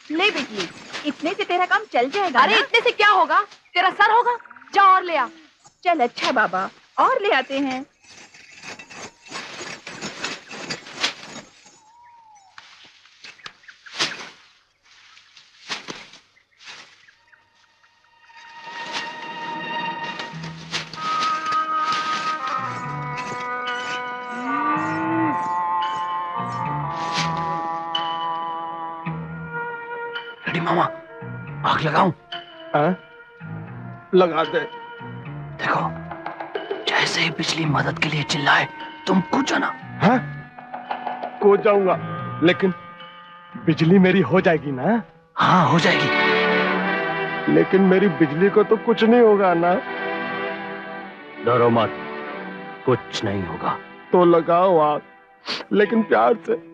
ले बिजली, इतने से तेरा काम चल जाएगा। अरे इतने से क्या होगा, तेरा सर होगा। जा और ले आ। चल अच्छा बाबा, और ले आते हैं। रेडी मामा, आग लगाऊं? लगा दे। देखो, जैसे ही बिजली मदद के लिए चिल्लाए तुम कूद जाना। हाँ? कूद जाऊंगा, लेकिन बिजली मेरी हो जाएगी ना? हाँ हो जाएगी। लेकिन मेरी बिजली को तो कुछ नहीं होगा ना? डरो मत, कुछ नहीं होगा। तो लगाओ आग, लेकिन प्यार से।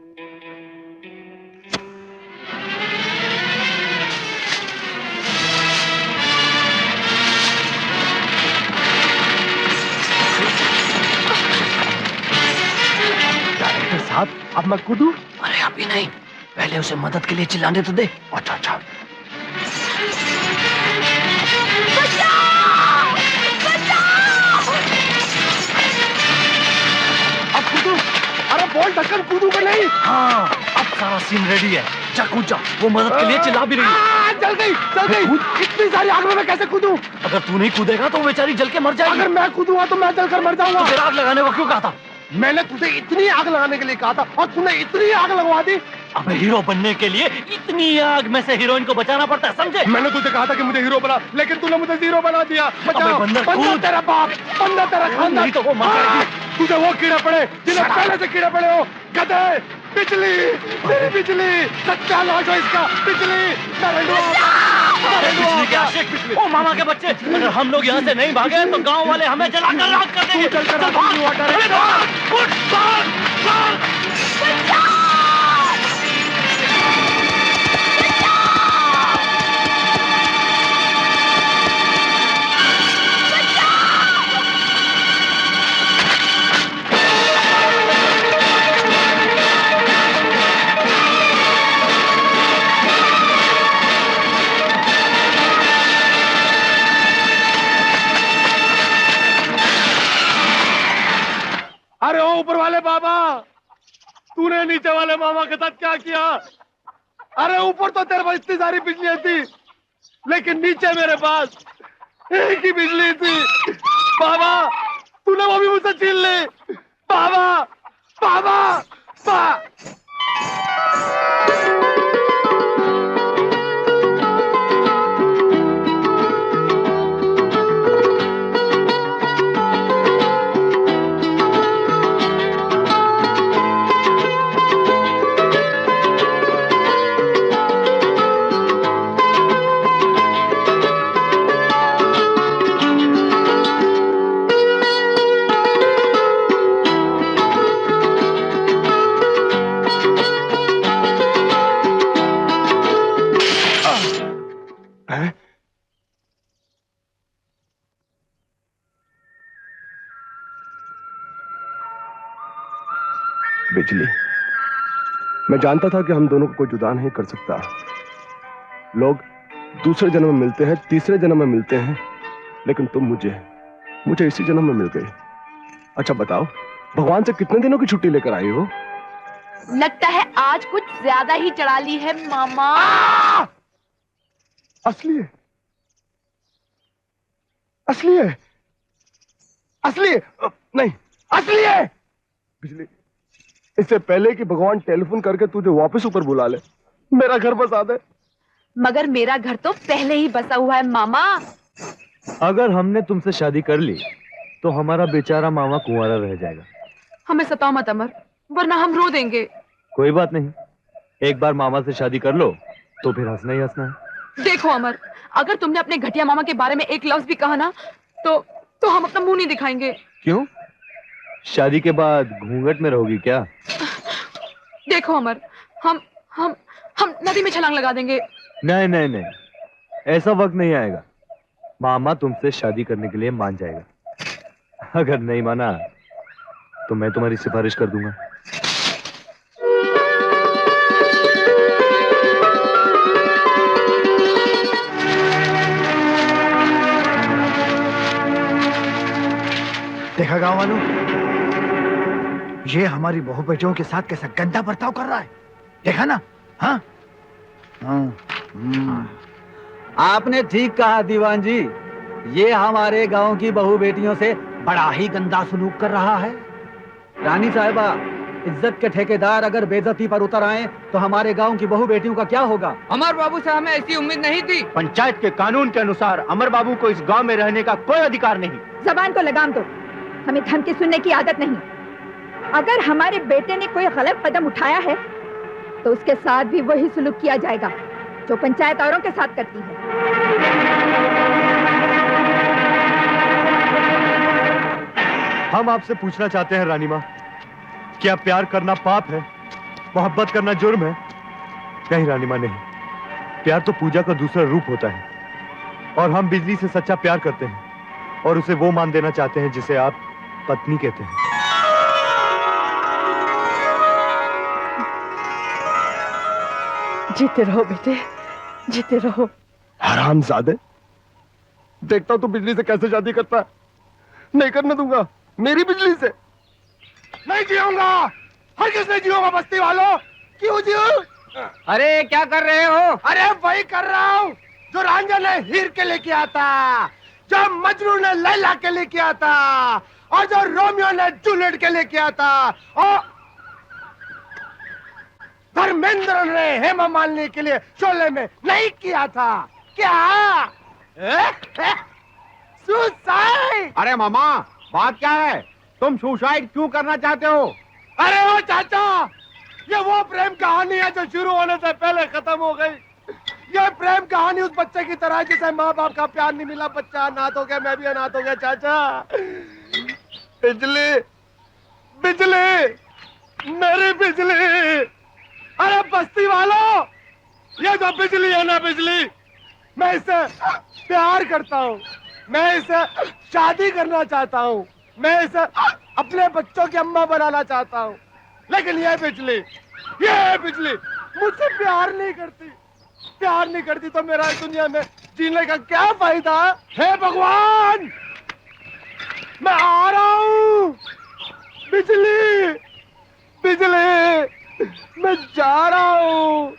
साहब, अब मैं कूदूं? अरे अभी नहीं, पहले उसे मदद के लिए चिल्लाने तो दे। अच्छा अच्छा। अब कूदूं? अरे बोल ढक्कन, कूदूं कि नहीं? हाँ, अब सारा सीन रेडी है। जा कूद जा, वो मदद के लिए चिल्ला भी रही है। जल गई, जल गई। इतनी सारी आग में मैं कैसे कूदूं? अगर तू नहीं कूदेगा तो वो बेचारी जल के मर जाएगी। अगर मैं कूदूंगा तो मैं जलकर मर जाऊंगा। तो फिर आग लगाने को क्यों कहा था? मैंने तुझे इतनी आग लगाने के लिए कहा था और तूने इतनी आग लगवा दी। अबे हीरो बनने के लिए इतनी आग में से हीरोइन को बचाना पड़ता है, समझे? मैंने तुझे कहा था कि मुझे हीरो बना, लेकिन तूने मुझे जीरो बना दिया। बचाओ, बंदर बंदा तेरा बाप, बंदा तेरा खानदान। नहीं तो वो मर जाएगी। तुझे वो कीड़े पड़े जिन्हें पहले से कीड़े पड़े हो। गधे, बिजली, तेरी बिजली, सत्यानाश हो इसका। बिजली, बिजली के आशिक, ओ मामा के बच्चे, अगर हम लोग यहाँ से नहीं भागे तो गांव वाले हमें जलाकर राख कर देंगे। चल भाग। अरे ओ ऊपर वाले बाबा, तूने नीचे वाले मामा के साथ क्या किया? अरे ऊपर तो तेरे पास इतनी सारी बिजली थी, लेकिन नीचे मेरे पास एक ही बिजली थी। बाबा, तूने वो भी मुझसे छीन ली। बाबा, बाबा, बिजली, मैं जानता था कि हम दोनों को कोई जुदा नहीं कर सकता। लोग दूसरे जन्म में मिलते हैं, तीसरे जन्म में मिलते हैं, लेकिन तुम मुझे इसी जन्म में मिल गई। अच्छा बताओ, भगवान से कितने दिनों की छुट्टी लेकर आई हो? लगता है आज कुछ ज्यादा ही चढ़ा ली है मामा। असली है, असली है, असली है। नहीं, असली है। बिजली, इससे पहले कि भगवान टेलीफोन करके तुझे वापस ऊपर बुला ले, मेरा घर बसा दे। मगर मेरा घर तो पहले ही बसा हुआ है मामा। अगर हमने तुमसे शादी कर ली तो हमारा बेचारा मामा कुंवारा रह जाएगा। हमें सताओ मत अमर, वरना हम रो देंगे। कोई बात नहीं, एक बार मामा से शादी कर लो तो फिर हंसना ही हंसना है। देखो अमर, अगर तुमने अपने घटिया मामा के बारे में एक लफ्ज भी कहा ना तो हम अपना मुंह नहीं दिखाएंगे। क्यों? शादी के बाद घूंघट में रहोगी क्या? देखो अमर, हम नदी में छलांग लगा देंगे। नहीं नहीं नहीं, ऐसा वक्त नहीं आएगा। मामा तुमसे शादी करने के लिए मान जाएगा। अगर नहीं माना तो मैं तुम्हारी सिफारिश कर दूंगा। देखा गांव वालों, ये हमारी बहू बेटियों के साथ कैसा गंदा बर्ताव कर रहा है, देखा ना? हाँ आपने ठीक कहा दीवान जी, ये हमारे गांव की बहू बेटियों से बड़ा ही गंदा सलूक कर रहा है। रानी साहिबा, इज्जत के ठेकेदार अगर बेइज्जती पर उतर आए तो हमारे गांव की बहू बेटियों का क्या होगा? अमर बाबू से हमें ऐसी उम्मीद नहीं थी। पंचायत के कानून के अनुसार अमर बाबू को इस गांव में रहने का कोई अधिकार नहीं। जबान को लगाम दो, हमें धमकी सुनने की आदत नहीं। अगर हमारे बेटे ने कोई गलत कदम उठाया है तो उसके साथ भी वही सुलूक किया जाएगा जो पंचायत औरों के साथ करती है। हम आपसे पूछना चाहते हैं रानी माँ, क्या प्यार करना पाप है, मोहब्बत करना जुर्म है? नहीं रानी माँ, नहीं। प्यार तो पूजा का दूसरा रूप होता है और हम बिजली से सच्चा प्यार करते हैं और उसे वो मान देना चाहते हैं जिसे आप पत्नी कहते हैं। जीते रहो बेटे, जीते रहो। हरामजादे, देखता हूं तू बिजली से कैसे शादी करता है। नहीं करने दूंगा, मेरी बिजली से नहीं जियूंगा। हर किस नहीं जियूंगा बस्ती वालों। क्यों जीऊं? अरे क्या कर रहे हो? अरे वही कर रहा हूं जो रांझा ने हीर के लेके आता, जो मजनू ने लैला के लेके आता और जो रोमियो ने जूलियट के लेके आता और धर्मेंद्र ने हेमा मालिनी के लिए शोले में नहीं किया था। क्या? सुसाइड? अरे मामा, बात क्या है? तुम सुसाइड क्यों करना चाहते हो? अरे ओ चाचा, ये वो प्रेम कहानी है जो शुरू होने से पहले खत्म हो गई। ये प्रेम कहानी उस बच्चे की तरह है जिसे माँ बाप का प्यार नहीं मिला। बच्चा अनाथ हो गया, मैं भी अनाथ हो गया चाचा। बिजली, बिजली, मेरी बिजली। अरे बस्ती वालों, ये जो बिजली है ना, बिजली, मैं इससे प्यार करता हूँ, मैं इसे शादी करना चाहता हूँ, मैं इसे अपने बच्चों की अम्मा बनाना चाहता हूँ। लेकिन ये बिजली मुझसे प्यार नहीं करती। प्यार नहीं करती तो मेरा इस दुनिया में जीने का क्या फायदा? हे भगवान, मैं आ रहा हूँ। बिजली, बिजली, मैं जा रहा हूँ।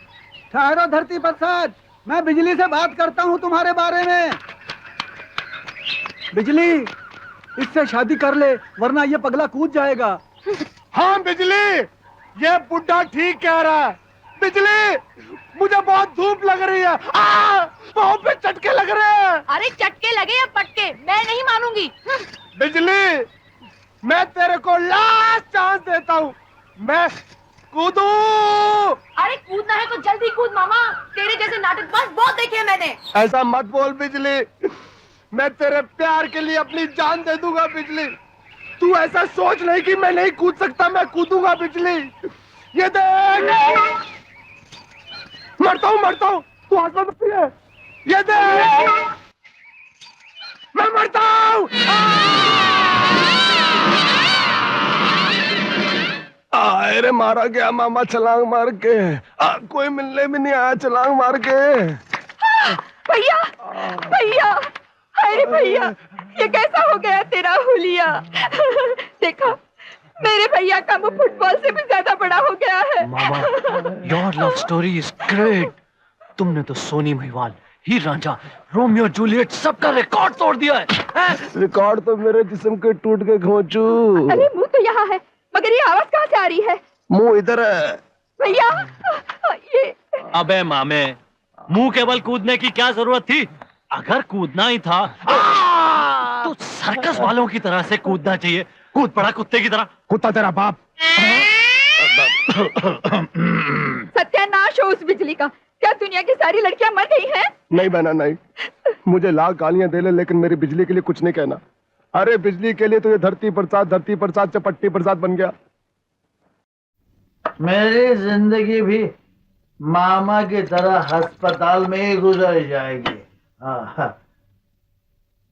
ठहरो धरती प्रसाद, मैं बिजली से बात करता हूँ तुम्हारे बारे में। बिजली, इससे शादी कर ले वरना ये पगला कूद जाएगा। हाँ बिजली, ये बुड्ढा ठीक कह रहा है। बिजली, मुझे बहुत धूप लग रही है। पाँव पे चटके लग रहे हैं। अरे चटके लगे या पटके, मैं नहीं मानूंगी। बिजली, मैं तेरे को लास्ट चांस देता हूँ, मैं कूदू। अरे कूदना है तो जल्दी कूद मामा, तेरे जैसे नाटकबाज बहुत देखे हैं मैंने। ऐसा मत बोल बिजली, मैं तेरे प्यार के लिए अपनी जान दे दूंगा। बिजली, तू ऐसा सोच नहीं कि मैं नहीं कूद सकता, मैं कूदूंगा। बिजली, ये देख, मरता हूँ, तू हंसना मत है। ये देख, मैं मरता हूँ। अरे मारा गया मामा छलांग मार के। कोई मिलने भी नहीं आया छलांग मार के। भैया, भैया, अरे भैया, ये कैसा हो गया तेरा हुलिया? देखा, मेरे भैया का मुंह फुटबॉल से भी ज्यादा बड़ा हो गया है। मामा, your love story is great. तुमने तो सोनी महिवाल, हीर रांझा, रोमियो जूलियट सबका रिकॉर्ड तोड़ दिया है। रिकॉर्ड तो मेरे जिस्म के टूट के घोंचू। अरे मुंह तो यहाँ है, मगर ये आवाज कहाँ से आ रही है? मुंह इधर है। भैया, ये अबे मामे, मुंह केवल कूदने की क्या जरूरत थी? अगर कूदना ही था तो सर्कस वालों की तरह से कूदना चाहिए। कूद पड़ा कुत्ते की तरह। कुत्ता तेरा बाप। सत्यानाश हो उस बिजली का। क्या दुनिया की सारी लड़कियां मर गई हैं? नहीं बहना, नहीं। मुझे लाख गालियां दे ले, लेकिन मेरी बिजली के लिए कुछ नहीं कहना। अरे बिजली के लिए तो ये धरती प्रसाद से पट्टी प्रसाद बन गया। मेरी जिंदगी भी मामा की तरह अस्पताल में ही गुजर जाएगी।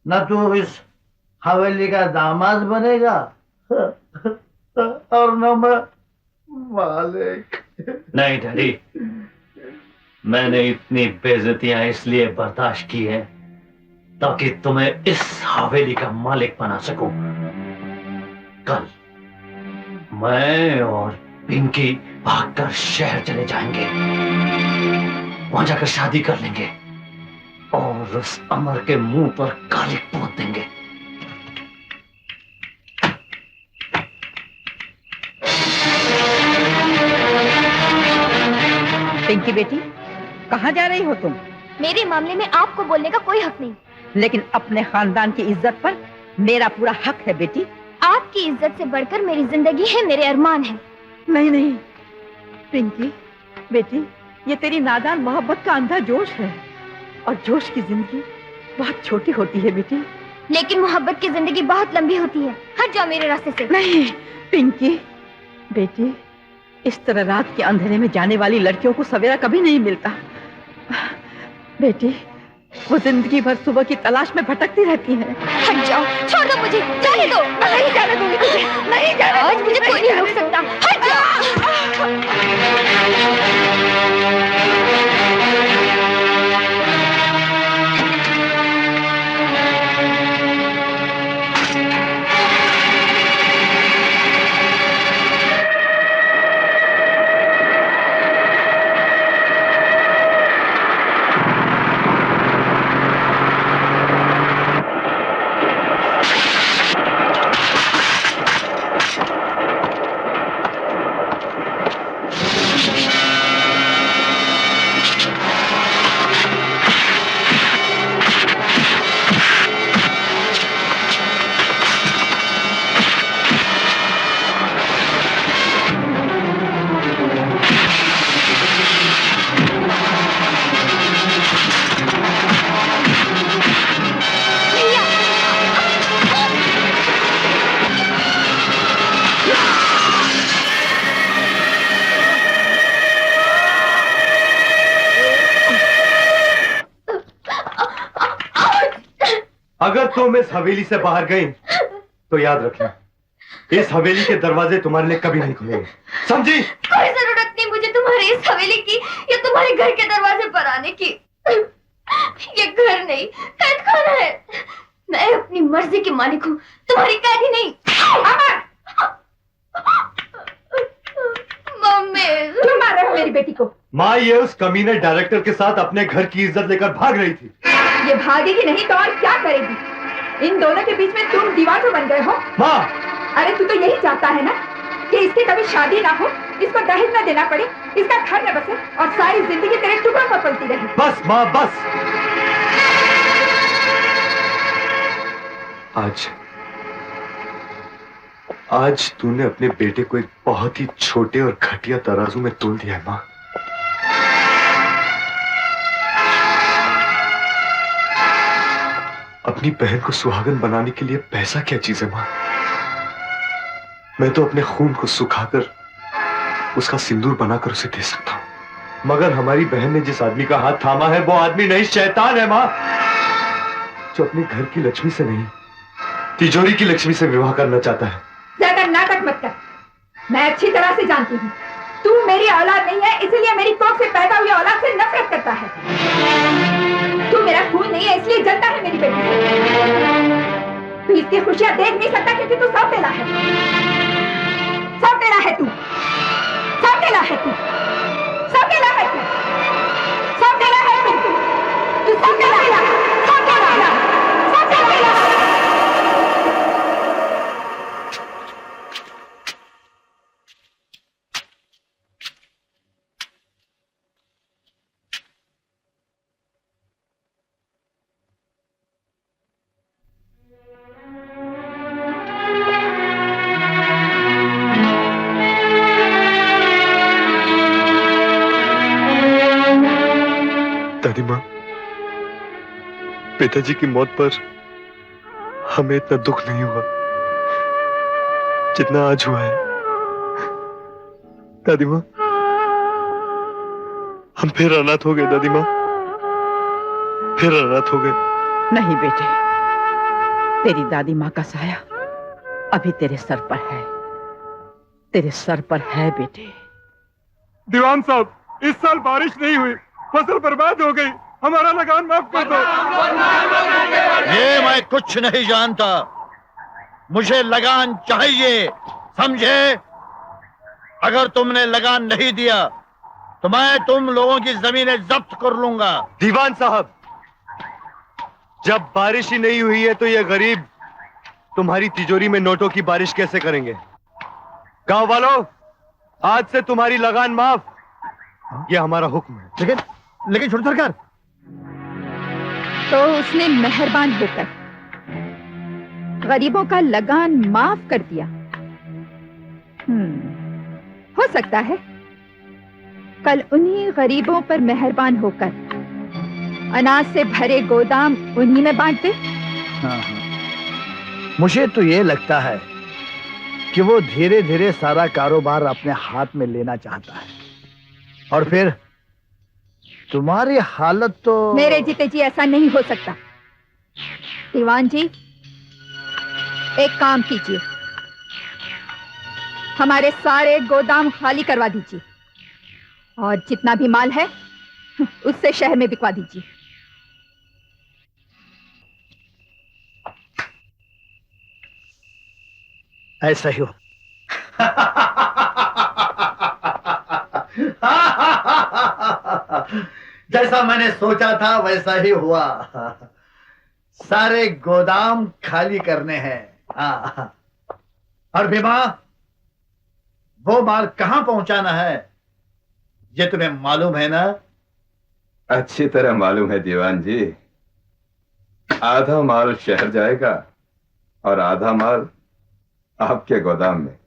न तू इस हवेली का दामाद बनेगा और न मैं मालिक। नहीं डैडी, मैंने इतनी बेइज्जतियां इसलिए बर्दाश्त की हैं ताकि तुम्हें इस हवेली का मालिक बना सकूं। कल मैं और पिंकी भागकर शहर चले जाएंगे, वहां जाकर शादी कर लेंगे और उस अमर के मुंह पर कालिक पोत देंगे। पिंकी बेटी, कहाँ जा रही हो तुम? मेरे मामले में आपको बोलने का कोई हक नहीं। लेकिन अपने खानदान की इज्जत पर मेरा पूरा हक है बेटी। आपकी इज्जत से बढ़कर मेरी जिंदगी है, मेरे अरमान है। नहीं नहीं पिंकी बेटी, ये तेरी नादान मोहब्बत का अंधा जोश है, और जोश की जिंदगी बहुत छोटी होती है बेटी। लेकिन मोहब्बत की जिंदगी बहुत लंबी होती है। हट जाओ मेरे रास्ते से। नहीं पिंकी बेटी, इस तरह रात के अंधेरे में जाने वाली लड़कियों को सवेरा कभी नहीं मिलता। बेटी, वो जिंदगी भर सुबह की तलाश में भटकती रहती है। हट जाओ, छोड़ दो मुझे, जाने दो। नहीं जाने दूंगी तुझे, नहीं जाने आज दूंगी, मुझे कोई नहीं रोक सकता। हट जाओ। अगर तुम इस हवेली से बाहर गई तो याद रखना, इस हवेली के दरवाजे तुम्हारे लिए कभी नहीं खुलेंगे, समझी? कोई जरूरत नहीं मुझे तुम्हारी इस हवेली की या तुम्हारे घर के दरवाजे पर आने की। ये घर नहीं, कैद खाना है। मैं अपनी मर्जी की मालिक हूँ, तुम्हारी कैदी नहीं। मम्मी, क्यों मार रहे हो मेरी बेटी को? माँ, ये उस कमीने डायरेक्टर के साथ अपने घर की इज्जत लेकर भाग रही थी। ये भागेगी नहीं तो और क्या करेगी? इन दोनों के बीच में तुम दीवार बन गए हो। माँ, अरे तू तो यही चाहता है ना कि इसकी कभी शादी ना हो, इसको दहेज न देना पड़े, इसका घर न बसे और सारी जिंदगी तेरे टुकड़ों पर पलती रहे। बस माँ, बस। आज तूने अपने बेटे को एक बहुत ही छोटे और घटिया तराजू में तोल दिया है माँ। अपनी बहन को सुहागन बनाने के लिए पैसा क्या चीज है माँ? मैं तो अपने खून को सुखाकर उसका सिंदूर बनाकर उसे दे सकता हूं, मगर हमारी बहन ने जिस आदमी का हाथ थामा है वो आदमी नहीं, शैतान है माँ, जो अपने घर की लक्ष्मी से नहीं तिजोरी की लक्ष्मी से विवाह करना चाहता है। ज्यादा नाटक मत कर, मैं अच्छी तरह से जानती हूँ तू मेरी औलाद नहीं है, इसलिए मेरी कोख से पैदा हुई औलाद से नफरत करता है। तू मेरा खून नहीं है इसलिए जलता है मेरी बेटी से। तू इसकी खुशियां देख नहीं सकता क्योंकि तू सौतेला है, सौतेला है तू, सौतेला है तू, सौतेला है तू, सौतेला है तू, तू सौतेला है, सौतेला है, सौतेला है। दादी माँ, पिताजी की मौत पर हमें इतना दुख नहीं हुआ जितना आज हुआ है। दादी माँ, हम फिर अनाथ हो गए। दादी माँ, फिर अनाथ हो गए। नहीं बेटे, तेरी दादी माँ का साया अभी तेरे सर पर है, तेरे सर पर है बेटे। दीवान साहब, इस साल बारिश नहीं हुई, फसल बर्बाद हो गई, हमारा लगान माफ कर दो। ये मैं कुछ नहीं जानता। मुझे लगान चाहिए, समझे? अगर तुमने लगान नहीं दिया तो मैं तुम लोगों की जमीनें जब्त कर लूंगा। दीवान साहब, जब बारिश ही नहीं हुई है तो ये गरीब तुम्हारी तिजोरी में नोटों की बारिश कैसे करेंगे? गांव वालों, आज से तुम्हारी लगान माफ। ये हमारा हुक्म है। लेकिन छोटे सरकार, तो उसने मेहरबान होकर गरीबों का लगान माफ कर दिया। हो सकता है कल उन्हीं गरीबों पर मेहरबान होकर अनाज से भरे गोदाम उन्हीं में बांट दे। हाँ, मुझे तो ये लगता है कि वो धीरे धीरे सारा कारोबार अपने हाथ में लेना चाहता है, और फिर तुम्हारी हालत तो। मेरे जीते जी ऐसा नहीं हो सकता। दीवान जी, एक काम कीजिए, हमारे सारे गोदाम खाली करवा दीजिए और जितना भी माल है उससे शहर में बिकवा दीजिए। ऐसा ही हो। जैसा मैंने सोचा था वैसा ही हुआ। सारे गोदाम खाली करने हैं। हाँ। और भीमा, वो माल कहां पहुंचाना है ये तुम्हें मालूम है ना? अच्छी तरह मालूम है दीवान जी। आधा माल शहर जाएगा और आधा माल आपके गोदाम में।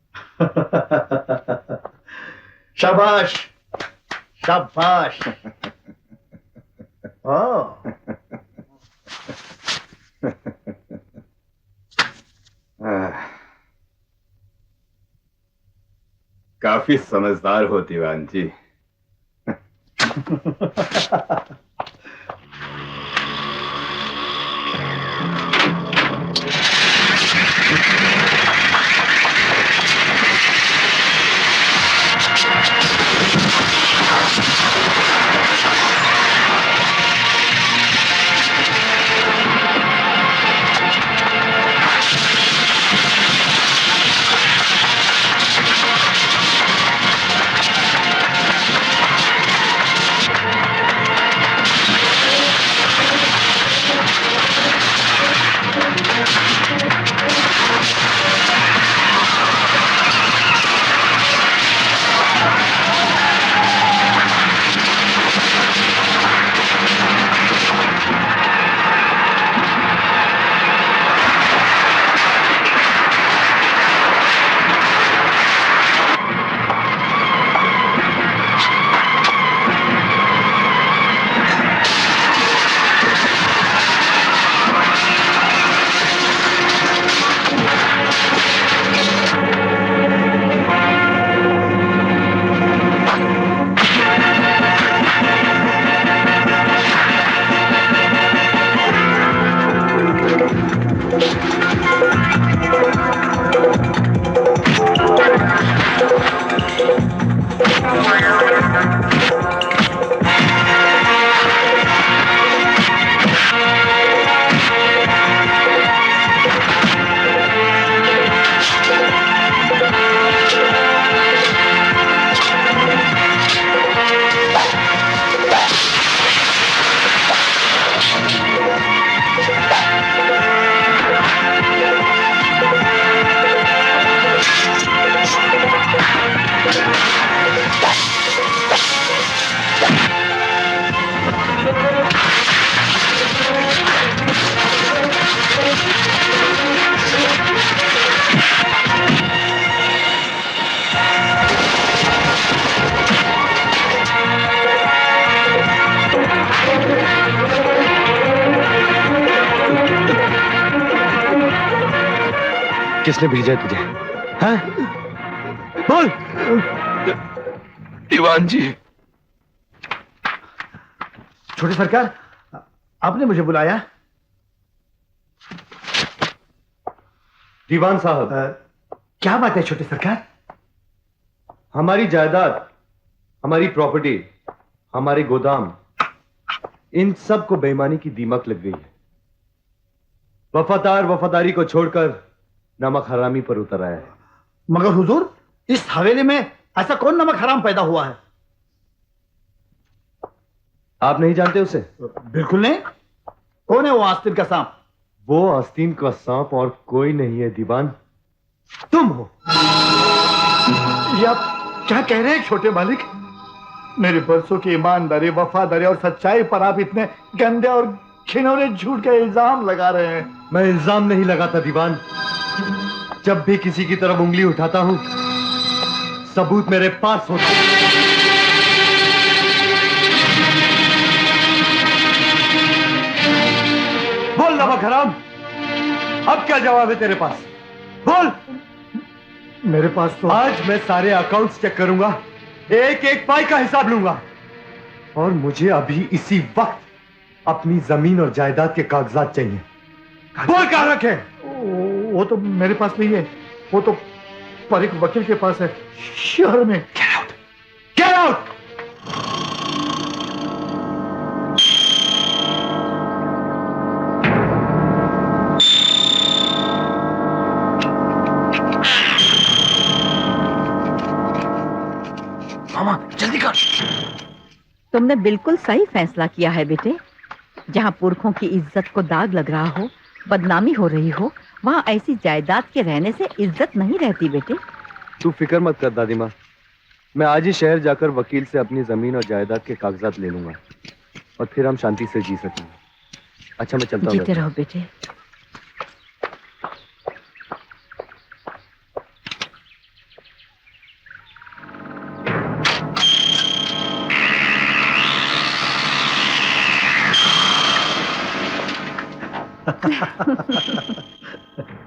शाबाश शाबाश। काफी समझदार हो दीवान जी। किसने भेजा है तुझे? हाँ? बोल। दीवान जी। छोटे सरकार, आपने मुझे बुलाया? दीवान साहब, क्या बात है छोटे सरकार? हमारी जायदाद, हमारी प्रॉपर्टी, हमारे गोदाम, इन सब को बेईमानी की दीमक लग गई है। वफादार वफादारी को छोड़कर नमक हरामी पर उतर आया है। मगर हुजूर, इस हवेली में ऐसा कौन नमक हराम पैदा हुआ है? आप नहीं जानते उसे? बिल्कुल नहीं। कौन है वो आस्तीन का सांप? वो आस्तीन का सांप और कोई नहीं है दीवान, तुम हो। ये आप क्या कह रहे हैं छोटे मालिक? मेरे बरसों की ईमानदारी, वफादारी और सच्चाई पर आप इतने गंदे और घिनौने झूठ का इल्जाम लगा रहे हैं। मैं इल्जाम नहीं लगाता दीवान। जब भी किसी की तरफ उंगली उठाता हूं, सबूत मेरे पास होता है। बोल नमक हराम, अब क्या जवाब है तेरे पास? बोल। मेरे पास तो आज मैं सारे अकाउंट्स चेक करूंगा, एक एक पाई का हिसाब लूंगा, और मुझे अभी इसी वक्त अपनी जमीन और जायदाद के कागजात चाहिए। बोल कहां रखे? वो तो मेरे पास नहीं है, वो तो पर एक वकील के पास है, शहर में। Get out! Get out! मामा जल्दी कर। तुमने बिल्कुल सही फैसला किया है बेटे। जहाँ पुरखों की इज्जत को दाग लग रहा हो, बदनामी हो रही हो, वहाँ ऐसी जायदाद के रहने से इज्जत नहीं रहती बेटे। तू फिक्र मत कर दादी माँ, मैं आज ही शहर जाकर वकील से अपनी जमीन और जायदाद के कागजात ले लूंगा, और फिर हम शांति से जी सकेंगे। अच्छा मैं चलता हूँ। जीते रहो बेटे।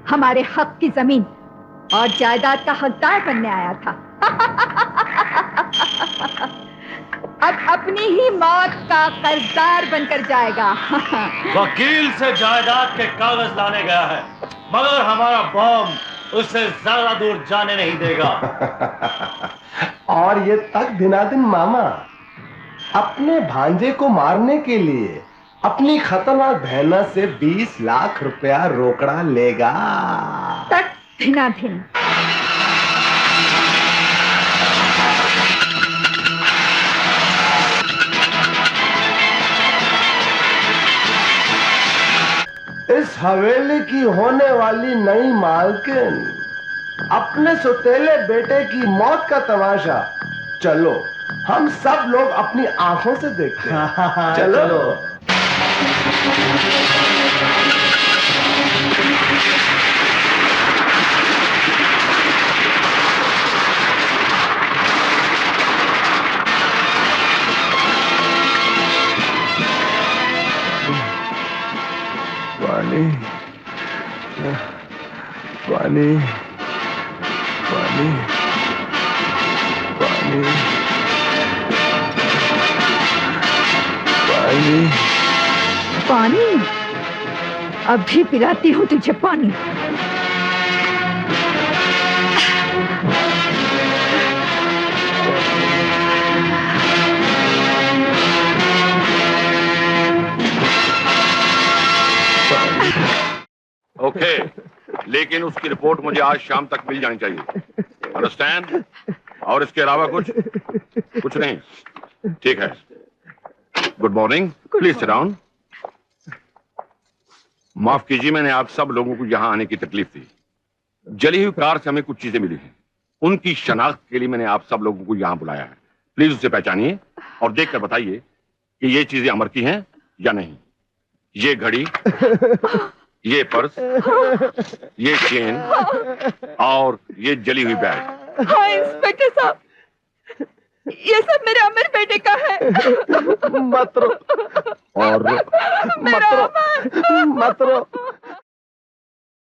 हमारे हक की जमीन और जायदाद का हकदार बनने आया था। अब अपनी ही मौत का कर्जदार बनकर जाएगा। वकील से जायदाद के कागज लाने गया है, मगर हमारा बम उसे ज्यादा दूर जाने नहीं देगा। और ये तक दिनादिन मामा अपने भांजे को मारने के लिए अपनी खतरनाक बहना से 20 लाख रुपया रोकड़ा लेगा। तक धिनाधिन। इस हवेली की होने वाली नई मालकिन अपने सुतेले बेटे की मौत का तमाशा चलो हम सब लोग अपनी आंखों से देखते हैं। चलो। पानी पानी पानी पानी पानी पानी? अभी पिलाती हूँ तुझे पानी। ओके, लेकिन उसकी रिपोर्ट मुझे आज शाम तक मिल जानी चाहिए। अंडरस्टैंड? और इसके अलावा कुछ नहीं। ठीक है। Good morning, please sit down. माफ कीजिए, मैंने आप सब लोगों को यहाँ आने की तकलीफ दी। जली हुई कार से हमें कुछ चीजें मिली हैं, उनकी शनाख्त के लिए मैंने आप सब लोगों को यहाँ बुलाया है। प्लीज उसे पहचानिए और देखकर बताइए कि ये चीजें अमर की हैं या नहीं। ये घड़ी, ये पर्स, ये चेन और ये जली हुई बैग। हाँ इंस्पेक्टर साहब, ये सब मेरे अमर बेटे का है। मत रो। और मेरा अमर। मत रो।